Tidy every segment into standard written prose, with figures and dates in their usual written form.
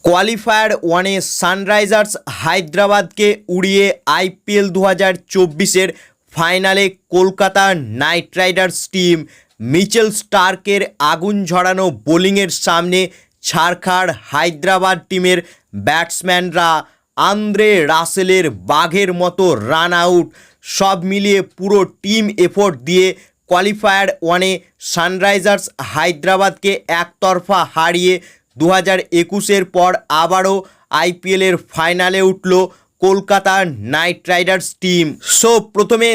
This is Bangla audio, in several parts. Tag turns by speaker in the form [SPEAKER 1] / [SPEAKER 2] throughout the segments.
[SPEAKER 1] কোয়ালিফায়ার ওয়ানে সানরাইজার্স হায়দ্রাবাদকে উড়িয়ে আইপিএল 2024-এর ফাইনালে Kolkata Knight Riders team Mitchell স্টার্কের আগুন ঝরানো বোলিংয়ের সামনে ছারখাড় হায়দ্রাবাদ টিমের ব্যাটসম্যানরা আন্দ্রে রাসেলের বাঘের মতো রান আউট সব মিলিয়ে পুরো টিম এফোর্ট দিয়ে কোয়ালিফায়ার ওয়ানে সানরাইজার্স হায়দ্রাবাদকে একতরফা হারিয়ে 2021-এর পর আবারও আইপিএলের ফাইনালে উঠল Kolkata Knight Riders team. So প্রথমে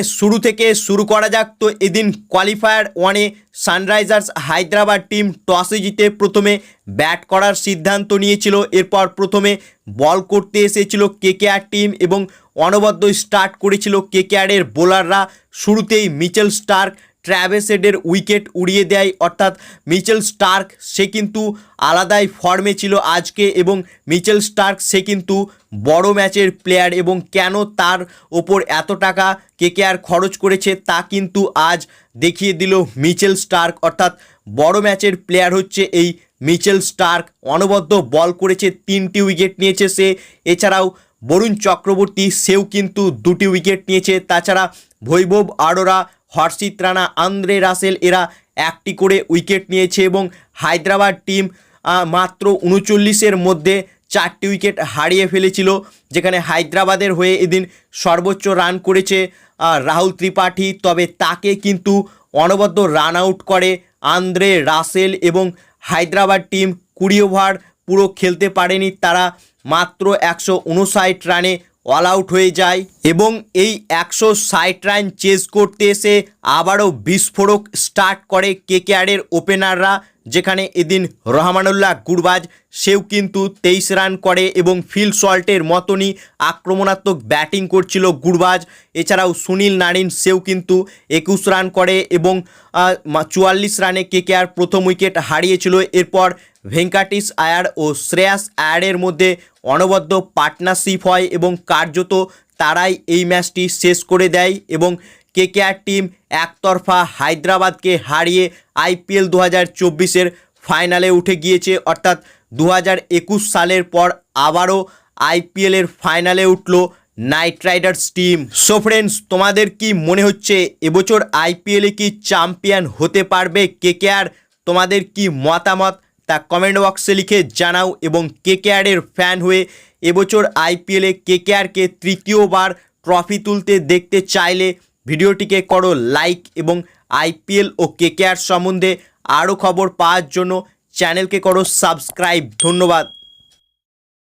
[SPEAKER 1] শুরু করা যাক। তো এদিন কোয়ালিফায়ার ওয়ানে সানরাইজার্স হায়দ্রাবাদ টিম টসে জিতে প্রথমে ব্যাট করার সিদ্ধান্ত নিয়েছিল। এরপর প্রথমে বল করতে এসেছিল কেকেআর টিম এবং অনবদ্য স্টার্ট করেছিল কেকেআরের বোলাররা। শুরুতেই মিচেল স্টার্ক ট্র্যাভিস হেডের উইকেট উড়িয়ে দেয়, অর্থাৎ মিচেল স্টার্ক সে কিন্তু আলাদাই ফর্মে ছিল আজকে এবং মিচেল স্টার্ক সে কিন্তু বড় ম্যাচের প্লেয়ার এবং কেন তার ওপর এত টাকা কেকেআর খরচ করেছে তা কিন্তু আজ দেখিয়ে দিল মিচেল স্টার্ক, অর্থাৎ বড় ম্যাচের প্লেয়ার হচ্ছে এই মিচেল স্টার্ক। অনবদ্য বল করেছে, 3টি উইকেট নিয়েছে সে। এছাড়াও বরুণ চক্রবর্তী সেও কিন্তু 2টি উইকেট নিয়েছে। তাছাড়া বৈভব আরোরা, হর্ষিত রানা, আন্দ্রে রাসেল এরা 1টি করে উইকেট নিয়েছে এবং হায়দ্রাবাদ টিম মাত্র 39-এর মধ্যে 4টি উইকেট হারিয়ে ফেলেছিল, যেখানে হায়দ্রাবাদের হয়ে এদিন সর্বোচ্চ রান করেছে রাহুল ত্রিপাঠী, তবে তাকে কিন্তু অনবদ্য রান আউট করে আন্দ্রে রাসেল এবং হায়দ্রাবাদ টিম 20 ওভার পুরো খেলতে পারেনি, তারা মাত্র 159 রানে অল আউট হয়ে যায় এবং এই 160 রান চেজ করতে এসে আবারও বিস্ফোরক স্টার্ট করে কেকেআরের ওপেনাররা, যেখানে এদিন রহমানুল্লাহ গুরবাজ সেও কিন্তু 23 রান করে এবং ফিল সল্টের মতনই আক্রমণাত্মক ব্যাটিং করছিল গুরবাজ। এছাড়াও সুনীল নারিন সেও কিন্তু 21 রান করে এবং 44 রানে কেকেআর প্রথম উইকেট হারিয়েছিল। এরপর ভেঙ্কাটেশ আয়ার ও শ্রেয়াস আয়ারের মধ্যে অনবদ্য পার্টনারশিপ হয় এবং কার্যত তারাই এই ম্যাচটি শেষ করে দেয় এবং কেকেআর টিম একতরফা হায়দ্রাবাদকে হারিয়ে আইপিএল 2024-এর ফাইনালে উঠে গিয়েছে, অর্থাৎ 2021 সালের পর আবারও আইপিএলের ফাইনালে উঠল night Riders team. So friends, তোমাদের কি মনে হচ্ছে এবছর আইপিএলে কি চ্যাম্পিয়ন হতে পারবে কেকেআর? তোমাদের কি মতামত তা কমেন্ট বক্সে লিখে জানাও এবং কেকেআরের ফ্যান হয়ে এবছর আইপিএলে কেকেআরকে তৃতীয়বার ট্রফি তুলতে দেখতে চাইলে ভিডিওটিকে করো লাইক এবং আইপিএল ও কেকেআর সম্বন্ধে আরও খবর পাওয়ার জন্য চ্যানেলকে করো সাবস্ক্রাইব। ধন্যবাদ।